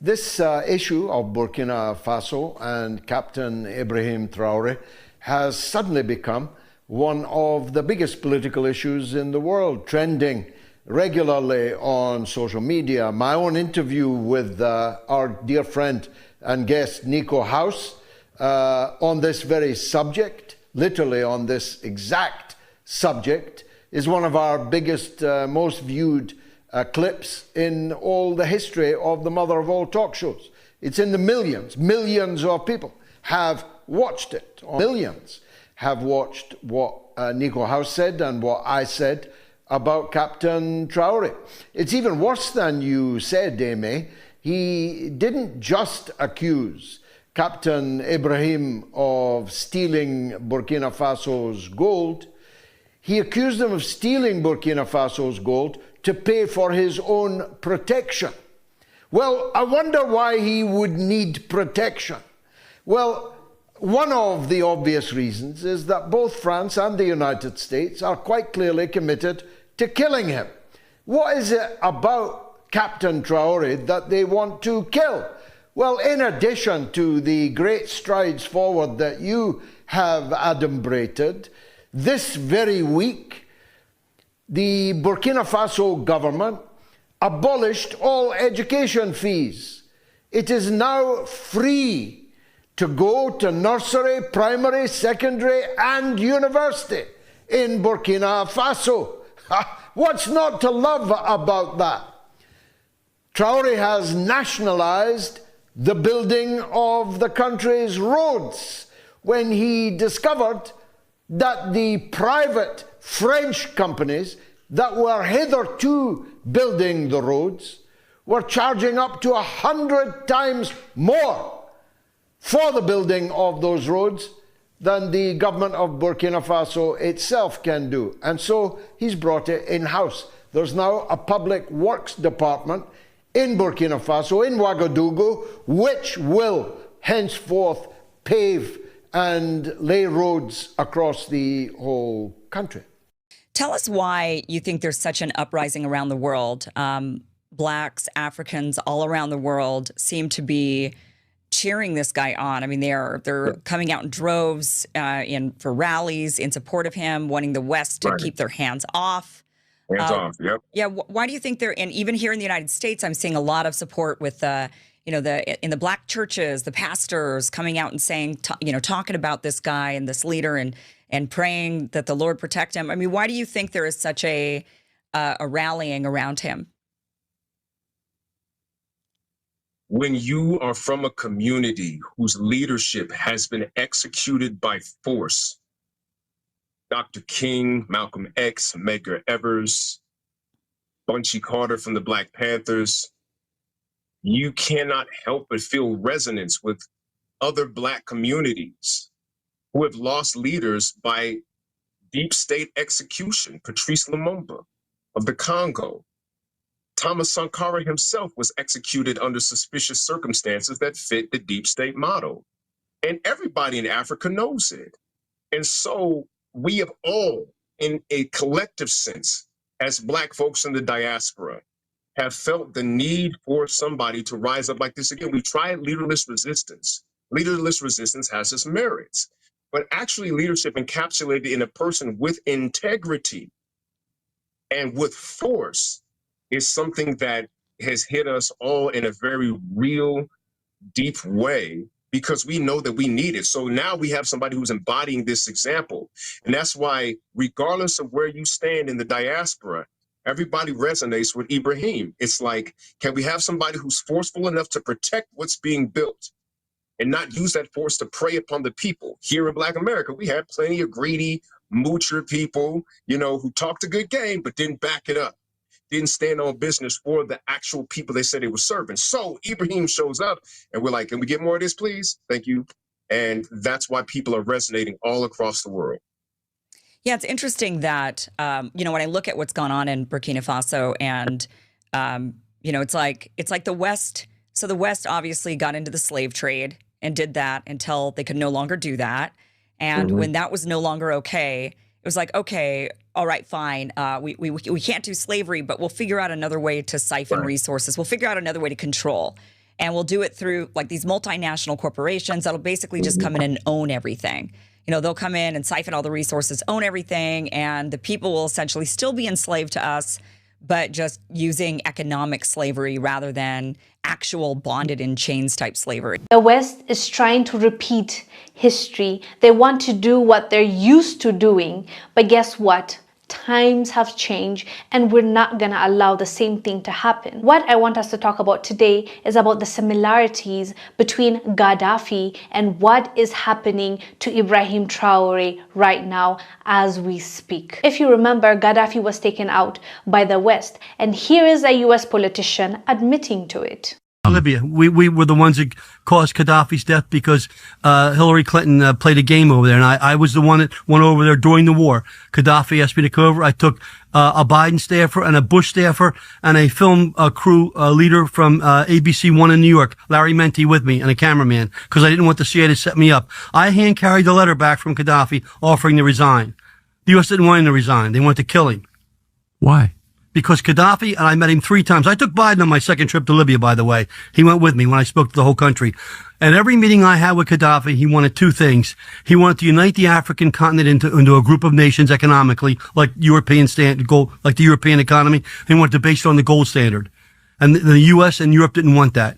This issue of Burkina Faso and Captain Ibrahim Traoré has suddenly become one of the biggest political issues in the world, trending regularly on social media. My own interview with our dear friend and guest Nico House on this very subject, literally on this exact subject, is one of our biggest, most viewed clips in all the history of the mother of all talk shows. It's in the millions. Millions of people have watched it. Millions have watched what Nico House said and what I said about Captain Traoré. It's even worse than you said, Amy. He didn't just accuse Captain Ibrahim of stealing Burkina Faso's gold. He accused him of stealing Burkina Faso's gold to pay for his own protection. Well, I wonder why he would need protection. Well, one of the obvious reasons is that both France and the United States are quite clearly committed to killing him. What is it about Captain Traoré that they want to kill? Well, in addition to the great strides forward that you have adumbrated, this very week, the Burkina Faso government abolished all education fees. It is now free to go to nursery, primary, secondary, and university in Burkina Faso. What's not to love about that? Traoré has nationalized the building of the country's roads when he discovered that the private French companies that were hitherto building the roads were charging up to 100 times more for the building of those roads than the government of Burkina Faso itself can do. And so he's brought it in-house. There's now a public works department in Burkina Faso, in Ouagadougou, which will henceforth pave and lay roads across the whole country. Tell us why you think there's such an uprising around the world. Blacks, Africans, all around the world seem to be cheering this guy on. I mean, they're coming out in droves for rallies in support of him, wanting the West to keep their hands off. Hands off, yep. Yeah, why do you think and even here in the United States, I'm seeing a lot of support with in the black churches, the pastors coming out and saying, talking about this guy and this leader and praying that the Lord protect him. I mean, why do you think there is such a rallying around him? When you are from a community whose leadership has been executed by force, Dr. King, Malcolm X, Medgar Evers, Bunchy Carter from the Black Panthers, you cannot help but feel resonance with other Black communities who have lost leaders by deep state execution. Patrice Lumumba of the Congo. Thomas Sankara himself was executed under suspicious circumstances that fit the deep state model. And everybody in Africa knows it. And so we have all, in a collective sense, as Black folks in the diaspora, have felt the need for somebody to rise up like this again. We tried leaderless resistance. Leaderless resistance has its merits, but actually leadership encapsulated in a person with integrity and with force is something that has hit us all in a very real, deep way, because we know that we need it. So now we have somebody who's embodying this example. And that's why, regardless of where you stand in the diaspora, everybody resonates with Ibrahim. It's like, can we have somebody who's forceful enough to protect what's being built and not use that force to prey upon the people? Here in Black America, we had plenty of greedy, moocher people, who talked a good game, but didn't back it up, didn't stand on business for the actual people they said they were serving. So Ibrahim shows up and we're like, can we get more of this, please? Thank you. And that's why people are resonating all across the world. Yeah, it's interesting that, when I look at what's gone on in Burkina Faso and, it's like the West. So the West obviously got into the slave trade and did that until they could no longer do that. And when that was no longer okay, it was like, okay, all right, fine. We can't do slavery, but we'll figure out another way to siphon resources. We'll figure out another way to control. And we'll do it through like these multinational corporations that'll basically just come in and own everything. They'll come in and siphon all the resources, own everything, and the people will essentially still be enslaved to us, but just using economic slavery rather than actual bonded in chains type slavery. The West is trying to repeat history. They want to do what they're used to doing, but guess what? Times have changed and we're not going to allow the same thing to happen. What I want us to talk about today is about the similarities between Gaddafi and what is happening to Ibrahim Traoré right now as we speak. If you remember, Gaddafi was taken out by the West, and here is a US politician admitting to it. Libya. We were the ones that caused Gaddafi's death because Hillary Clinton played a game over there, and I was the one that went over there during the war. Gaddafi asked me to come over. I took a Biden staffer and a Bush staffer and a film crew leader from ABC One in New York, Larry Menti, with me, and a cameraman, because I didn't want the CIA to set me up. I hand carried the letter back from Gaddafi offering to resign. The U.S. didn't want him to resign. They wanted to kill him. Why? Because Gaddafi, and I met him 3 times. I took Biden on my second trip to Libya, by the way. He went with me when I spoke to the whole country. And every meeting I had with Gaddafi, he wanted 2 things. He wanted to unite the African continent into a group of nations economically, like European like the European economy. He wanted to base it on the gold standard. And the U.S. and Europe didn't want that.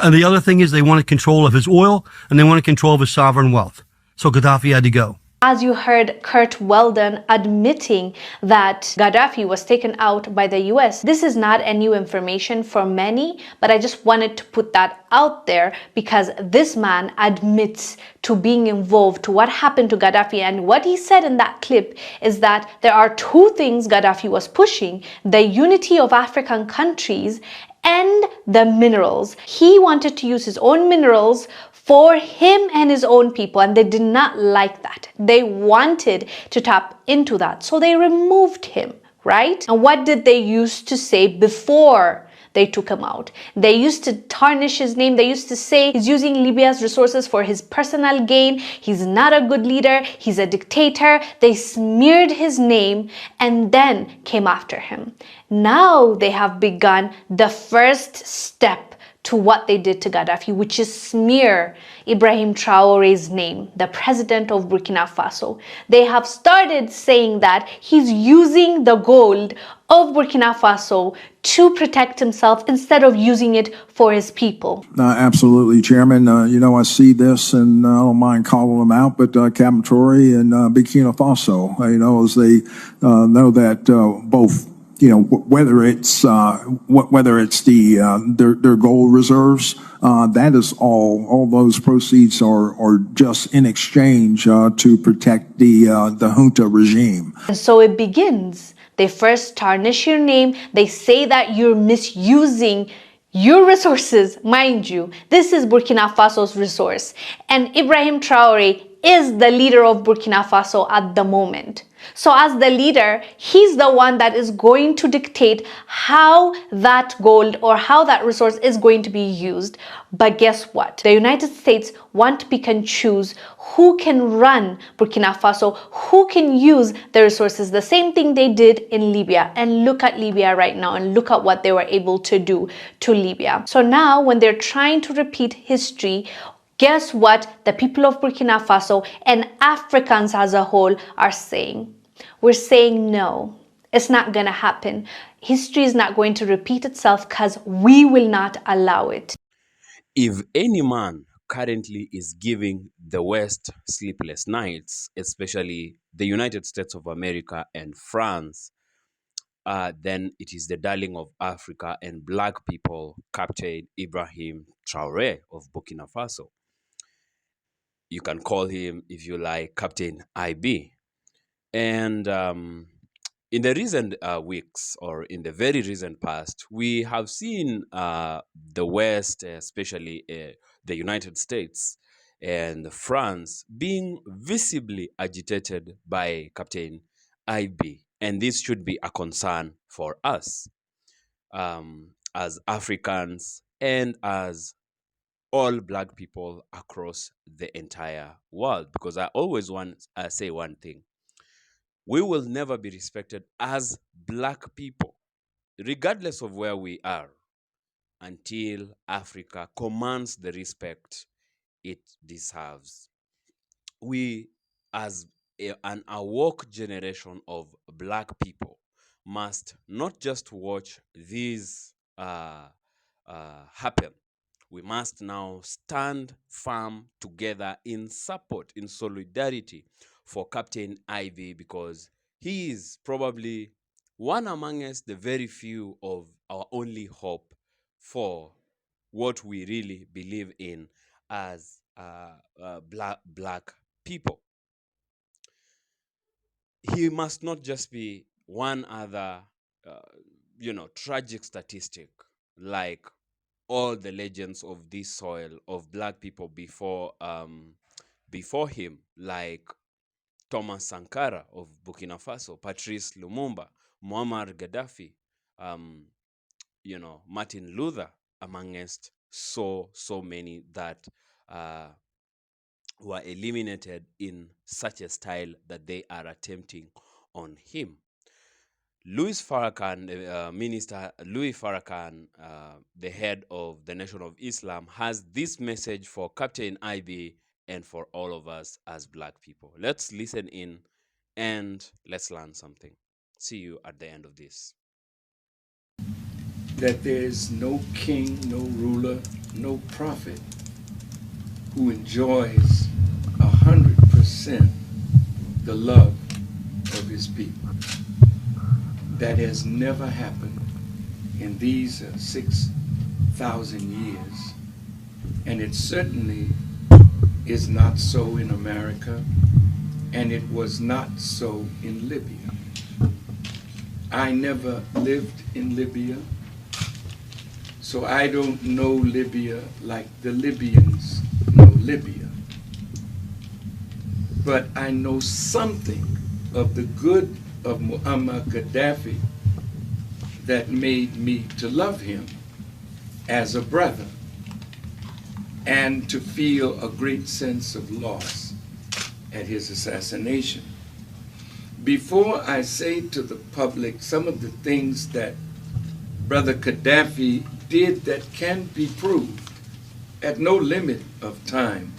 And the other thing is they wanted control of his oil, and they wanted control of his sovereign wealth. So Gaddafi had to go. As you heard Kurt Weldon admitting that Gaddafi was taken out by the US, this is not a new information for many, but I just wanted to put that out there because this man admits to being involved to what happened to Gaddafi. And what he said in that clip is that there are 2 things Gaddafi was pushing: the unity of African countries and the minerals. He wanted to use his own minerals for him and his own people, and they did not like that. They wanted to tap into that, so they removed him, right? And what did they used to say before they took him out? They used to tarnish his name. They used to say he's using Libya's resources for his personal gain. He's not a good leader. He's a dictator. They smeared his name and then came after him. Now they have begun the first step to what they did to Gaddafi, which is smear Ibrahim Traoré's name, the president of Burkina Faso. They have started saying that he's using the gold of Burkina Faso to protect himself instead of using it for his people. Absolutely, Chairman. I see this, and I don't mind calling them out, but Captain Traoré and Burkina Faso, as they know that both, whether it's their gold reserves, that is all those proceeds are just in exchange to protect the junta regime. And so it begins. They first tarnish your name. They say that you're misusing your resources. Mind you, this is Burkina Faso's resource, and Ibrahim Traoré is the leader of Burkina Faso at the moment. So as the leader, he's the one that is going to dictate how that gold or how that resource is going to be used. But guess what? The United States want to pick and choose who can run Burkina Faso, who can use the resources, the same thing they did in Libya. And look at Libya right now and look at what they were able to do to Libya. So now when they're trying to repeat history, guess what the people of Burkina Faso and Africans as a whole are saying? We're saying no, it's not going to happen. History is not going to repeat itself because we will not allow it. If any man currently is giving the West sleepless nights, especially the United States of America and France, then it is the darling of Africa and black people, Captain Ibrahim Traoré of Burkina Faso. You can call him, if you like, Captain IB. And in the recent weeks, or in the very recent past, we have seen the West, especially the United States and France, being visibly agitated by Captain IB. And this should be a concern for us as Africans and as all black people across the entire world. Because I always say one thing: we will never be respected as black people, regardless of where we are. until Africa commands the respect it deserves. We, as an awoke generation of Black people, must not just watch these happen. We must now stand firm together in support, in solidarity for Captain Ivy, because he is probably one amongst the very few of our only hope for what we really believe in as black people. He must not just be one other, tragic statistic like all the legends of this soil of Black people before him, like Thomas Sankara of Burkina Faso, Patrice Lumumba, Muammar Gaddafi, Martin Luther, amongst so many that were eliminated in such a style that they are attempting on him. Minister Louis Farrakhan, the head of the Nation of Islam, has this message for Captain Ivy and for all of us as Black people. Let's listen in and let's learn something. See you at the end of this. That there is no king, no ruler, no prophet who enjoys 100% the love of his people. That has never happened in these 6,000 years, and it certainly is not so in America, and it was not so in Libya. I never lived in Libya, so I don't know Libya like the Libyans know Libya. But I know something of the good of Muammar Gaddafi that made me to love him as a brother and to feel a great sense of loss at his assassination. Before I say to the public some of the things that Brother Gaddafi did that can be proved at no limit of time,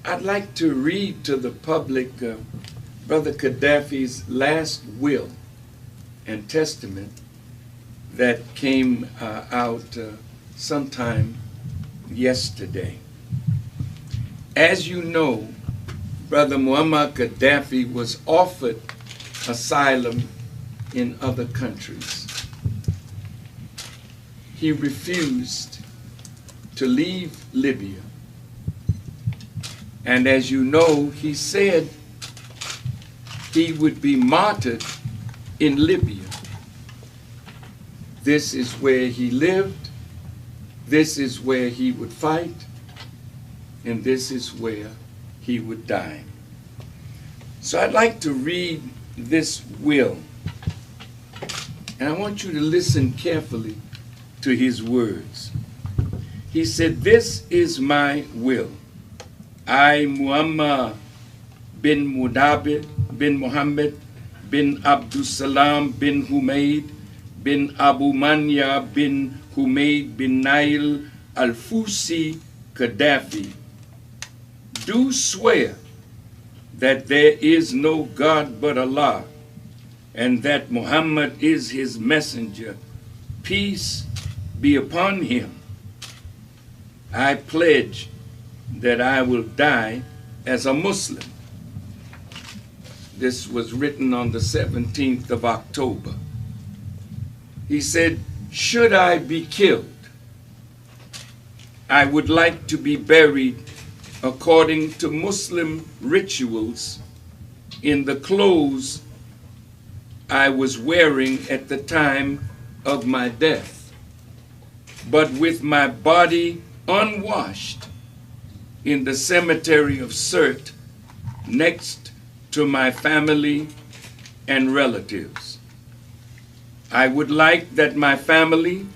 I'd like to read to the public Brother Gaddafi's last will and testament that came out sometime yesterday. As you know, Brother Muammar Gaddafi was offered asylum in other countries. He refused to leave Libya. And as you know, he said he would be martyred in Libya. This is where he lived, this is where he would fight, and this is where he would die. So I'd like to read this will, and I want you to listen carefully to his words. He said, "This is my will. I, Muammar bin Mudabir bin Muhammad bin Abdussalam bin Humaid bin Abu Manya bin Humaid bin Nail al-Fusi Gaddafi, do swear that there is no God but Allah, and that Muhammad is his messenger, peace be upon him. I pledge that I will die as a Muslim." This was written on the 17th of October. He said, "Should I be killed, I would like to be buried according to Muslim rituals in the clothes I was wearing at the time of my death, but with my body unwashed in the cemetery of Sirte next to my family and relatives. I would like that my family,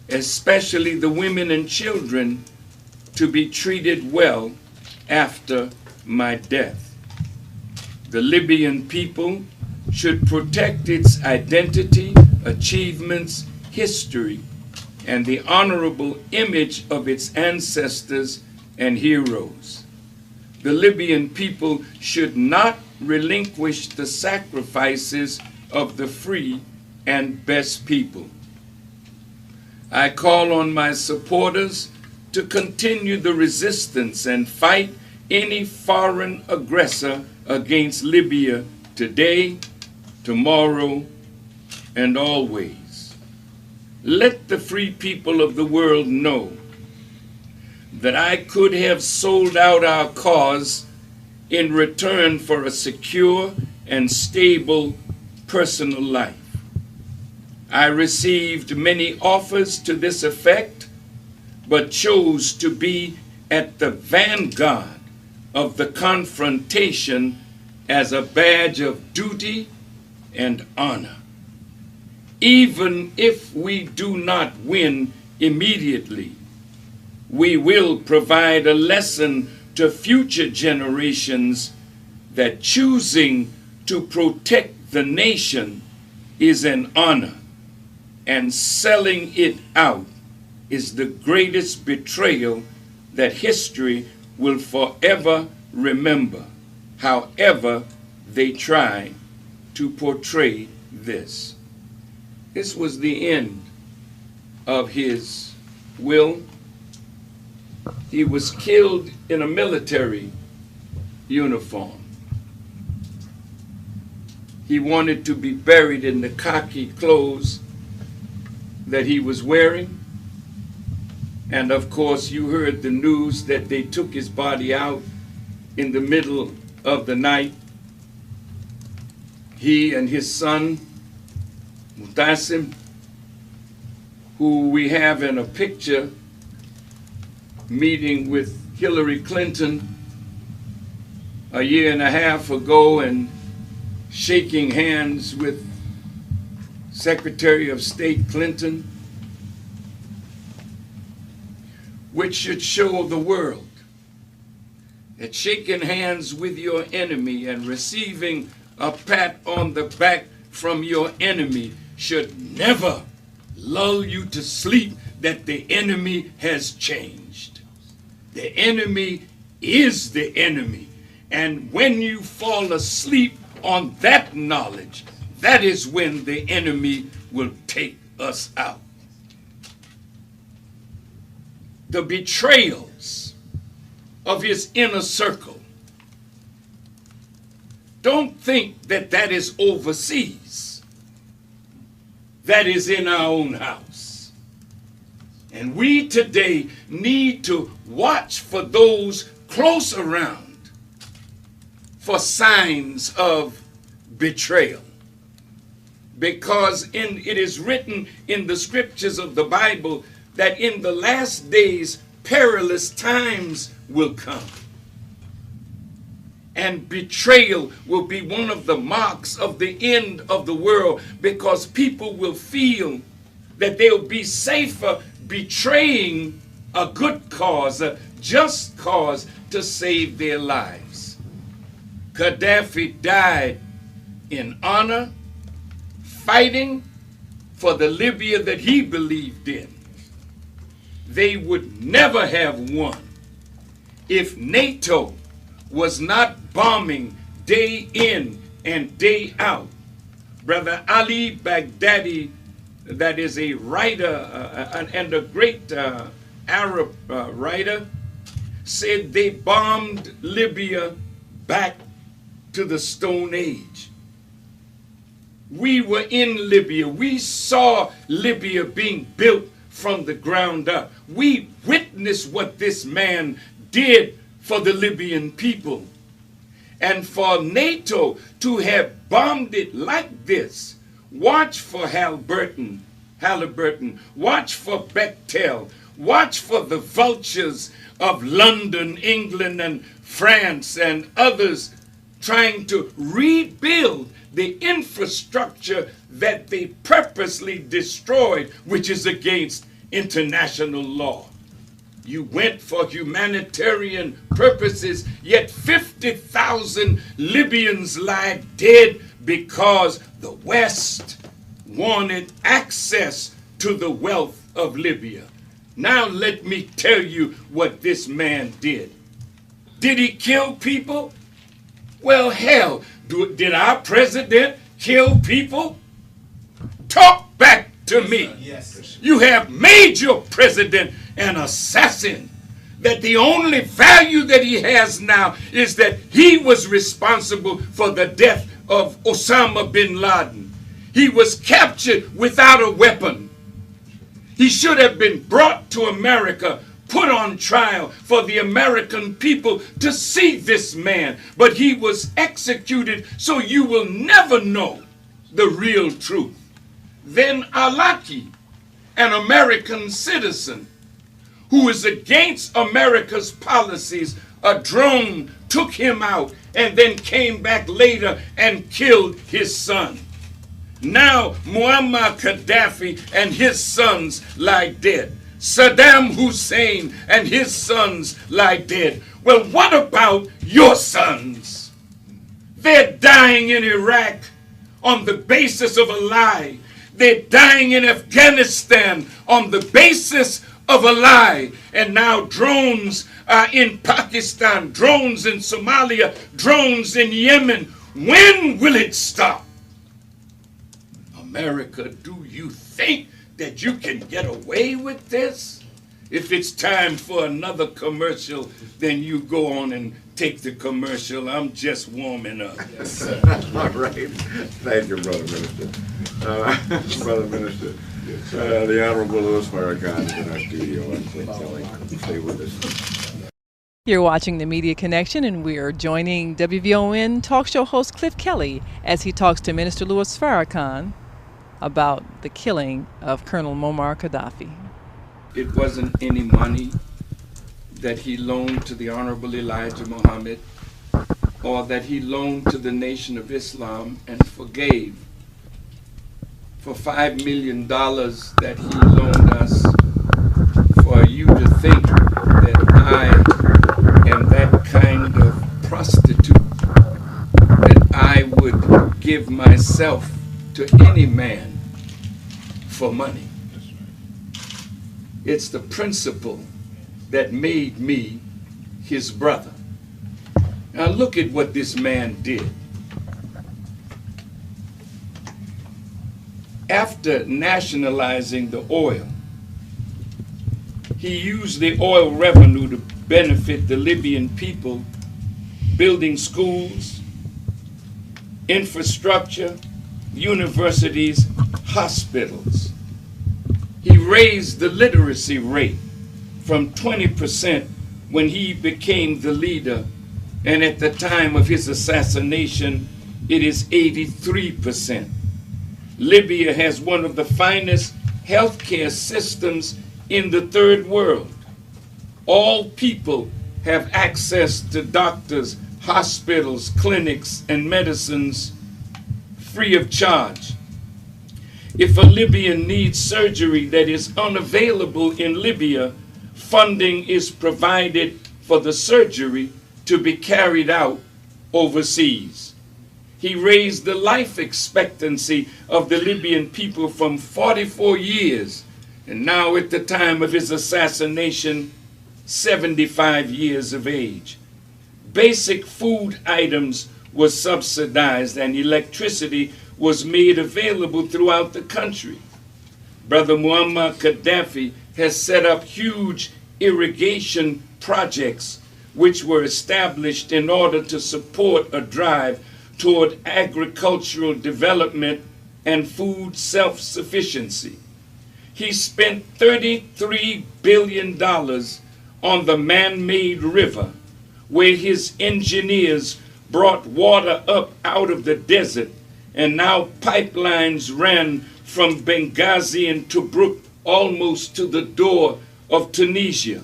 especially the women and children, to be treated well after my death. The Libyan people should protect its identity, achievements, history, and the honorable image of its ancestors and heroes. The Libyan people should not relinquish the sacrifices of the free and best people. I call on my supporters to continue the resistance and fight any foreign aggressor against Libya today, tomorrow, and always. Let the free people of the world know that I could have sold out our cause in return for a secure and stable personal life. I received many offers to this effect, but chose to be at the vanguard of the confrontation as a badge of duty and honor. Even if we do not win immediately, we will provide a lesson to future generations that choosing to protect the nation is an honor, and selling it out is the greatest betrayal that history will forever remember, however they try to portray this. This was the end of his will. He was killed in a military uniform. He wanted to be buried in the khaki clothes that he was wearing. And of course, you heard the news that they took his body out in the middle of the night. He and his son, Mutasim, who we have in a picture meeting with Hillary Clinton a year and a half ago and shaking hands with Secretary of State Clinton, which should show the world that shaking hands with your enemy and receiving a pat on the back from your enemy should never lull you to sleep that the enemy has changed. The enemy is the enemy. And when you fall asleep on that knowledge, that is when the enemy will take us out. The betrayals of his inner circle. Don't think that that is overseas. That is in our own house. And we today need to watch for those close around for signs of betrayal. Because it is written in the scriptures of the Bible that in the last days perilous times will come. And betrayal will be one of the marks of the end of the world, because people will feel that they'll be safer betraying a good cause, a just cause, to save their lives. Gaddafi died in honor, fighting for the Libya that he believed in. They would never have won if NATO was not bombing day in and day out. Brother Ali Baghdadi, that is a writer and a great Arab writer, said they bombed Libya back to the Stone Age. We were in Libya. We saw Libya being built from the ground up. We witnessed what this man did for the Libyan people. And for NATO to have bombed it like this, watch for Halliburton, watch for Bechtel, watch for the vultures of London, England, and France, and others trying to rebuild the infrastructure that they purposely destroyed, which is against international law. You went for humanitarian purposes, yet 50,000 Libyans lie dead because the West wanted access to the wealth of Libya. Now let me tell you what this man did. Did he kill people? Well, hell, did our president kill people? Talk back to me. Yes. You have made your president an assassin. That the only value that he has now is that he was responsible for the death of Osama bin Laden. He was captured without a weapon. He should have been brought to America, put on trial for the American people to see this man. But he was executed, so you will never know the real truth. Then Alaki, an American citizen who is against America's policies, a drone took him out and then came back later and killed his son. Now Muammar Gaddafi and his sons lie dead. Saddam Hussein and his sons lie dead. Well, what about your sons? They're dying in Iraq on the basis of a lie. They're dying in Afghanistan on the basis of a lie. And now drones are in Pakistan, drones in Somalia, drones in Yemen. When will it stop? America, do you think that you can get away with this? If it's time for another commercial, then you go on and take the commercial. I'm just warming up. Yes, sir. All right. Thank you, Brother Minister. Brother Minister, the Honorable Louis Farrakhan is in our studio. Stay with us. You're watching The Media Connection, and we are joining WVON talk show host Cliff Kelly as he talks to Minister Louis Farrakhan about the killing of Colonel Muammar Gaddafi. It wasn't any money that he loaned to the Honorable Elijah Muhammad or that he loaned to the Nation of Islam and forgave for $5 million that he loaned us, for you to think that I am that kind of prostitute, that I would give myself to any man for money. It's the principle that made me his brother. Now look at what this man did. After nationalizing the oil, he used the oil revenue to benefit the Libyan people, building schools, infrastructure, universities, hospitals. He raised the literacy rate from 20% when he became the leader, and at the time of his assassination, it is 83%. Libya has one of the finest healthcare systems in the third world. All people have access to doctors, hospitals, clinics, and medicines free of charge. If a Libyan needs surgery that is unavailable in Libya, funding is provided for the surgery to be carried out overseas. He raised the life expectancy of the Libyan people from 44 years, and now at the time of his assassination, 75 years of age. Basic food items were subsidized and electricity was made available throughout the country. Brother Muammar Gaddafi has set up huge irrigation projects which were established in order to support a drive toward agricultural development and food self-sufficiency. He spent $33 billion on the man-made river, where his engineers brought water up out of the desert, and now pipelines ran from Benghazi and Tobruk almost to the door of Tunisia.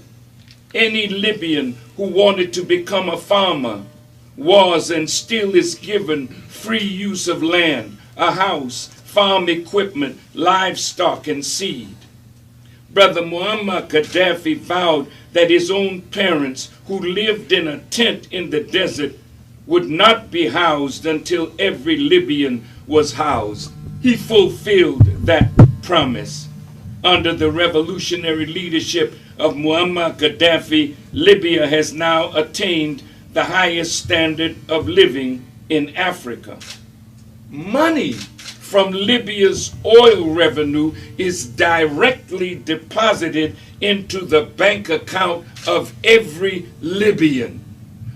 Any Libyan who wanted to become a farmer was and still is given free use of land, a house, farm equipment, livestock, and seed. Brother Muammar Gaddafi vowed that his own parents, who lived in a tent in the desert, would not be housed until every Libyan was housed. He fulfilled that promise. Under the revolutionary leadership of Muammar Gaddafi, Libya has now attained the highest standard of living in Africa. Money from Libya's oil revenue is directly deposited into the bank account of every Libyan.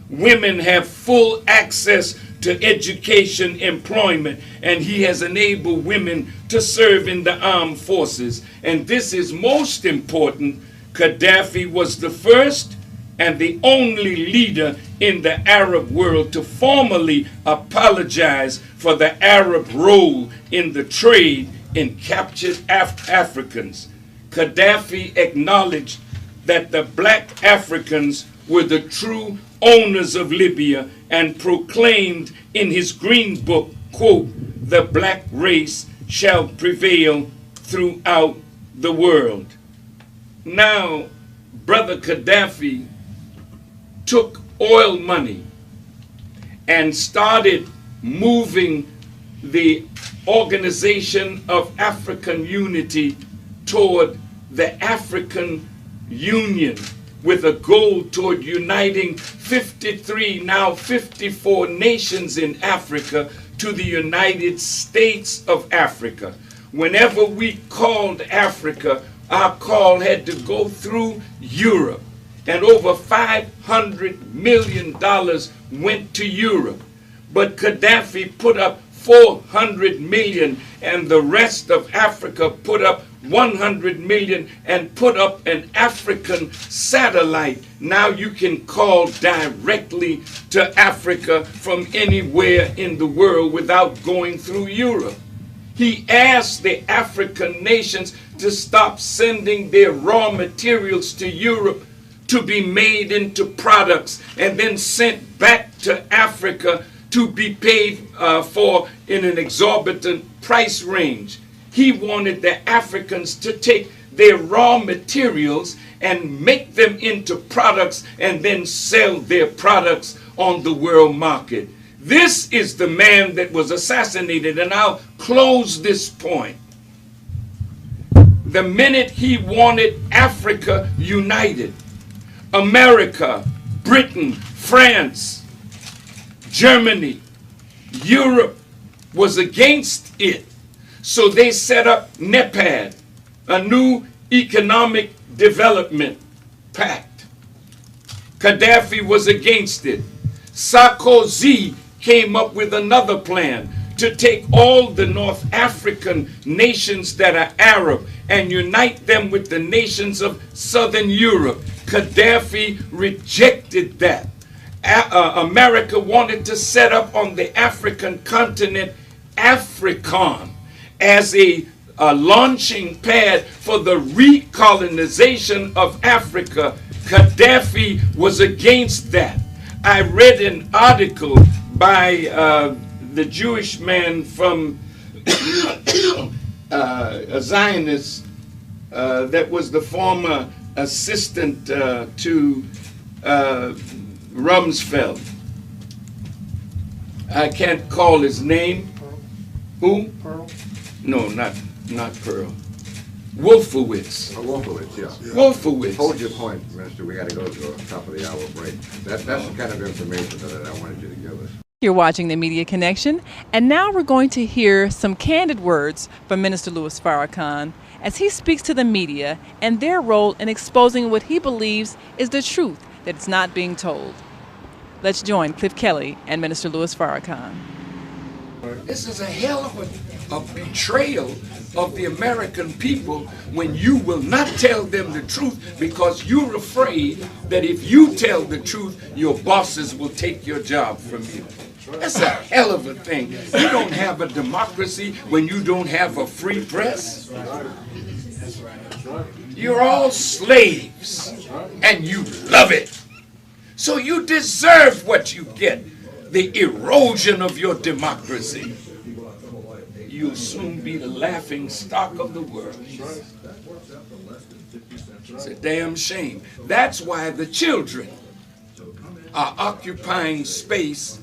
Women have full access to education, employment, and he has enabled women to serve in the armed forces. And this is most important. Gaddafi was the first and the only leader in the Arab world to formally apologize for the Arab role in the trade in captured Africans. Gaddafi acknowledged that the black Africans were the true owners of Libya and proclaimed in his Green Book, quote, "The black race shall prevail throughout the world." Now, Brother Gaddafi took oil money and started moving the Organization of African Unity toward the African Union, with a goal toward uniting 53, now 54 nations in Africa to the United States of Africa. Whenever we called Africa, our call had to go through Europe. And over $500 million went to Europe. But Gaddafi put up 400 million, and the rest of Africa put up 100 million and put up an African satellite. Now you can call directly to Africa from anywhere in the world without going through Europe. He asked the African nations to stop sending their raw materials to Europe to be made into products and then sent back to Africa to be paid for in an exorbitant price range. He wanted the Africans to take their raw materials and make them into products and then sell their products on the world market. This is the man that was assassinated, and I'll close this point. The minute he wanted Africa united, America, Britain, France, Germany, Europe was against it. So they set up NEPAD, a new economic development pact. Gaddafi was against it. Sarkozy came up with another plan to take all the North African nations that are Arab and unite them with the nations of Southern Europe. Gaddafi rejected that. America wanted to set up on the African continent African as a launching pad for the recolonization of Africa. Gaddafi was against that. I read an article by the Jewish man from a Zionist that was the former assistant to Rumsfeld. I can't call his name. Who? Pearl? No, not Pearl. Wolfowitz. Wolfowitz, yeah. Wolfowitz. Hold your point, Minister. We got to go to a top of the hour break. That's the kind of information that I wanted you to give us. You're watching The Media Connection, and now we're going to hear some candid words from Minister Louis Farrakhan as he speaks to the media and their role in exposing what he believes is the truth that's not being told. Let's join Cliff Kelly and Minister Louis Farrakhan. This is a hell of a betrayal of the American people when you will not tell them the truth because you're afraid that if you tell the truth, your bosses will take your job from you. That's a hell of a thing. You don't have a democracy when you don't have a free press. You're all slaves, and you love it. So you deserve what you get, the erosion of your democracy. You'll soon be the laughing stock of the world. It's a damn shame. That's why the children are occupying space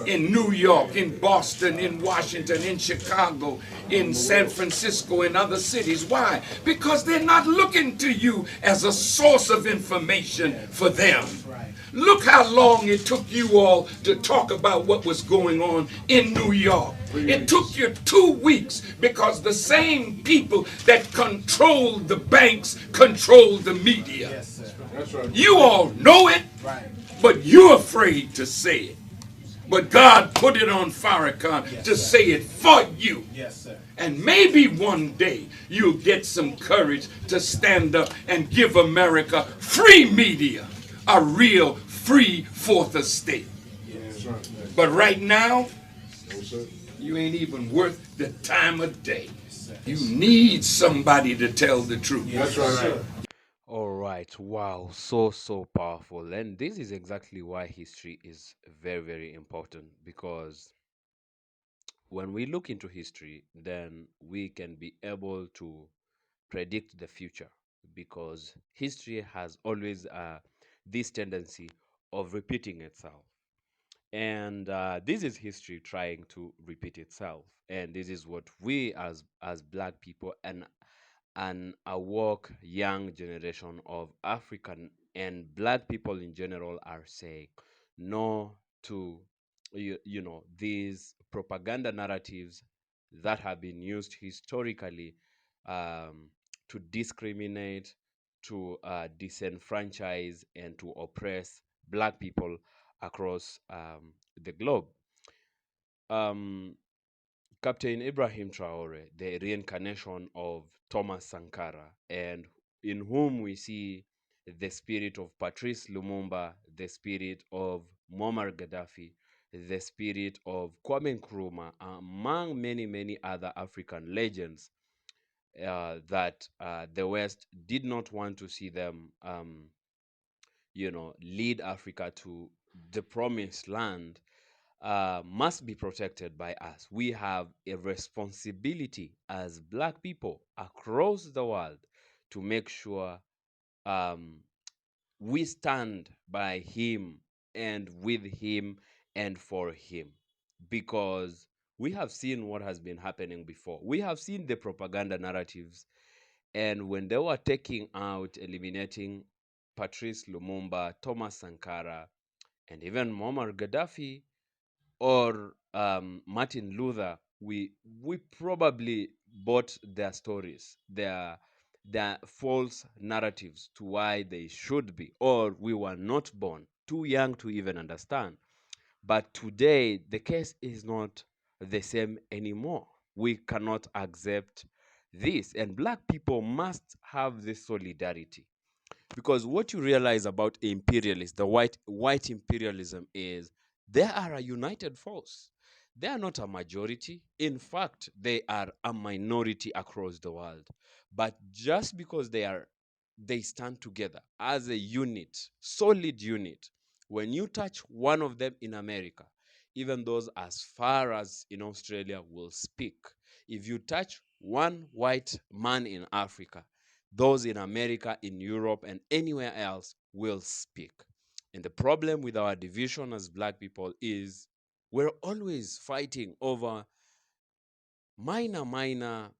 in New York, in Boston, in Washington, in Chicago, in San Francisco, and other cities. Why? Because they're not looking to you as a source of information for them. Look how long it took you all to talk about what was going on in New York. It took you 2 weeks because the same people that controlled the banks controlled the media. You all know it, but you're afraid to say it. But God put it on Farrakhan to say it for you. And maybe one day you'll get some courage to stand up and give America free media, a real free fourth estate. But right now, you ain't even worth the time of day. You need somebody to tell the truth. All right. Wow. So powerful. And this is exactly why history is very, very important, because when we look into history, then we can be able to predict the future, because history has always this tendency of repeating itself. And this is history trying to repeat itself. And this is what we as black people and an awoke young generation of African and black people in general are saying no to these propaganda narratives that have been used historically um, to discriminate, to disenfranchise, and to oppress black people across the globe. Um, Captain Ibrahim Traoré, the reincarnation of Thomas Sankara, and in whom we see the spirit of Patrice Lumumba, the spirit of Muammar Gaddafi, the spirit of Kwame Nkrumah, among many, many other African legends that the West did not want to see them, lead Africa to the promised land, must be protected by us. We have a responsibility as black people across the world to make sure um, we stand by him and with him and for him, because we have seen what has been happening before. We have seen the propaganda narratives, and when they were taking out, eliminating Patrice Lumumba, Thomas Sankara, and even Muammar Gaddafi, or Martin Luther, we probably bought their stories, their false narratives to why they should be, or we were not born, too young to even understand. But today, the case is not the same anymore. We cannot accept this, and black people must have this solidarity, because what you realize about imperialists, the white imperialism, is they are a united force. They are not a majority. In fact, they are a minority across the world. But just because they stand together as a unit, solid unit, when you touch one of them in America, even those as far as in Australia will speak. If you touch one white man in Africa, those in America, in Europe, and anywhere else will speak. And the problem with our division as black people is we're always fighting over minor,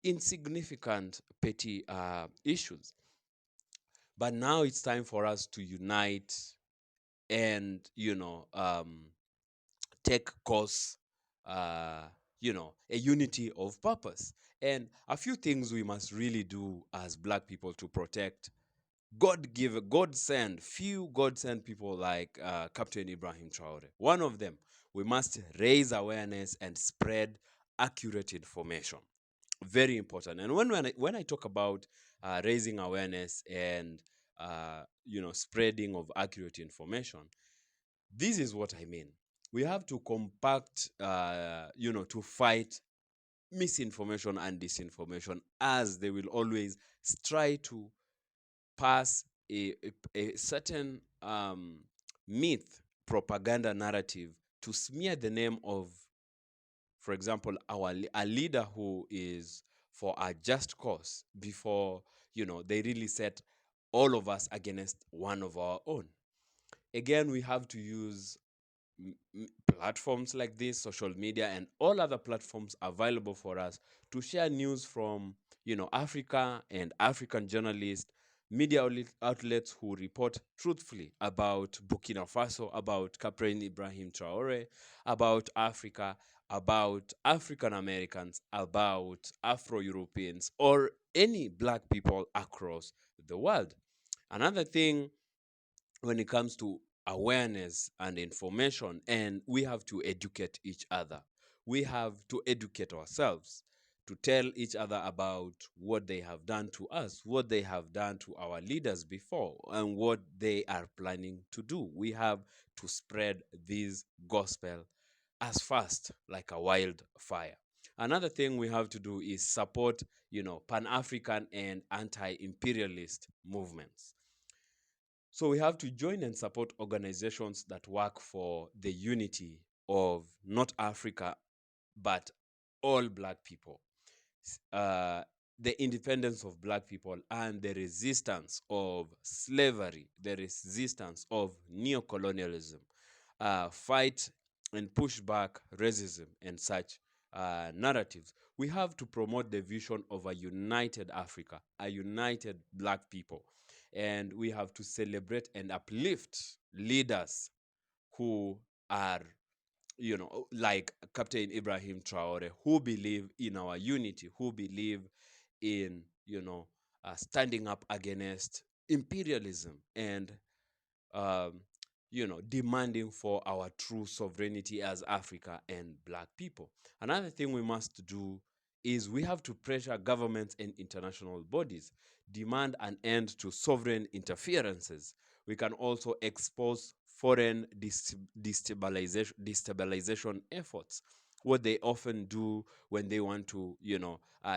insignificant, petty issues. But now it's time for us to unite and, take course, a unity of purpose. And a few things we must really do as black people to protect few God sent people like Captain Ibrahim Traoré. One of them, we must raise awareness and spread accurate information. Very important. And when I talk about raising awareness and spreading of accurate information, this is what I mean. We have to compact, to fight misinformation and disinformation, as they will always try to pass a certain myth, propaganda narrative to smear the name of, for example, a leader who is for a just cause, before they really set all of us against one of our own. Again, we have to use platforms like this, social media, and all other platforms available for us to share news from, Africa and African journalists, media outlets who report truthfully about Burkina Faso, about Captain Ibrahim Traoré, about Africa, about African Americans, about Afro-Europeans, or any Black people across the world. Another thing when it comes to awareness and information, and we have to educate each other. We have to educate ourselves to tell each other about what they have done to us, what they have done to our leaders before, and what they are planning to do. We have to spread this gospel as fast like a wildfire. Another thing we have to do is support, Pan-African and anti-imperialist movements. So we have to join and support organizations that work for the unity of not Africa, but all Black people, the independence of Black people, and the resistance of slavery, the resistance of neocolonialism, fight and push back racism and such narratives. We have to promote the vision of a united Africa, a united Black people. And we have to celebrate and uplift leaders who are, like Captain Ibrahim Traoré, who believe in our unity, who believe in, standing up against imperialism and, demanding for our true sovereignty as Africa and Black people. Another thing we must do is we have to pressure governments and international bodies, demand an end to sovereign interferences. We can also expose foreign destabilization efforts, what they often do when they want to,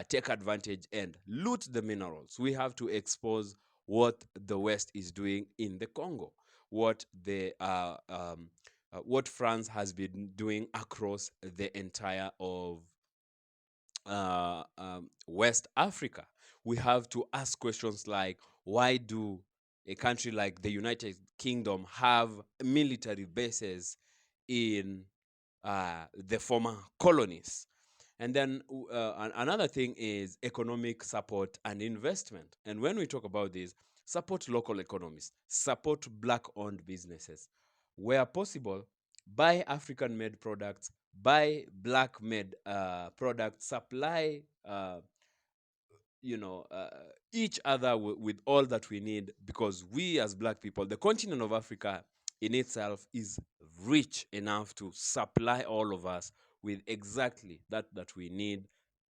take advantage and loot the minerals. We have to expose what the West is doing in the Congo, what what France has been doing across the entire of West Africa. We have to ask questions like, why do a country like the United Kingdom have military bases in the former colonies? And then another thing is economic support and investment. And when we talk about this, support local economies, support Black-owned businesses. Where possible, buy African-made products, buy Black-made products, supply each other with all that we need, because we as Black people, the continent of Africa in itself is rich enough to supply all of us with exactly that we need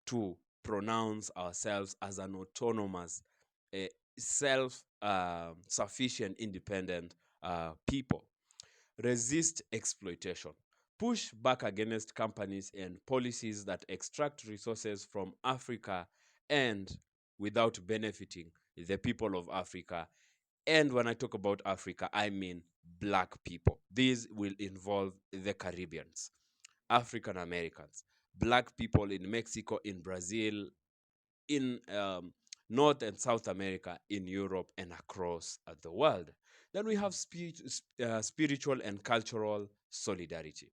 to pronounce ourselves as an autonomous, self-sufficient, independent people. Resist exploitation. Push back against companies and policies that extract resources from Africa and without benefiting the people of Africa. And when I talk about Africa, I mean Black people. These will involve the Caribbeans, African Americans, Black people in Mexico, in Brazil, in North and South America, in Europe, and across the world. Then we have spiritual and cultural solidarity.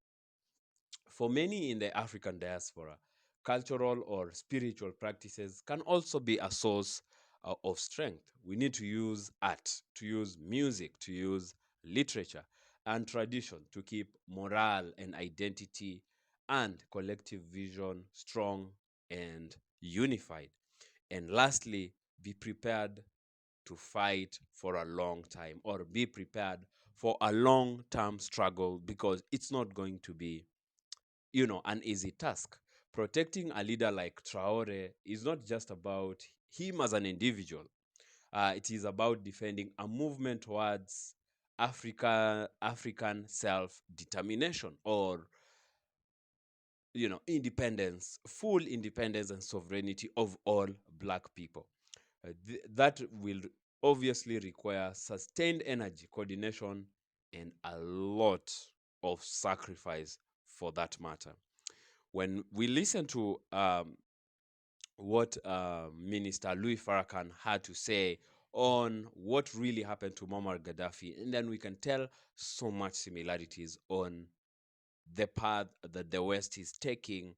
For many in the African diaspora, cultural or spiritual practices can also be a source of strength. We need to use art, to use music, to use literature and tradition to keep morale and identity and collective vision strong and unified. And lastly, be prepared to fight for a long time, or be prepared for a long-term struggle, because it's not going to be, an easy task. Protecting a leader like Traoré is not just about him as an individual. It is about defending a movement towards African self-determination, or independence, full independence and sovereignty of all Black people. That will obviously require sustained energy, coordination, and a lot of sacrifice for that matter. When we listen to what Minister Louis Farrakhan had to say on what really happened to Muammar Gaddafi, and then we can tell so much similarities on the path that the West is taking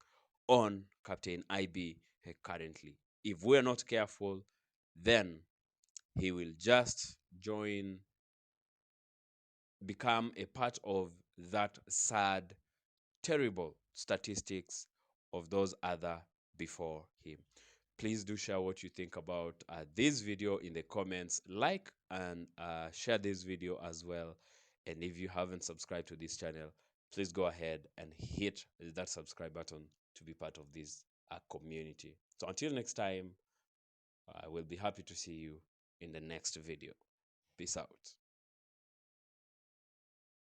on Captain IB currently. If we're not careful, then he will just become a part of that sad, terrible statistics of those other before him. Please do share what you think about this video in the comments. Like and share this video as well. And if you haven't subscribed to this channel, please go ahead and hit that subscribe button to be part of this community. So until next time, I will be happy to see you in the next video. Peace out.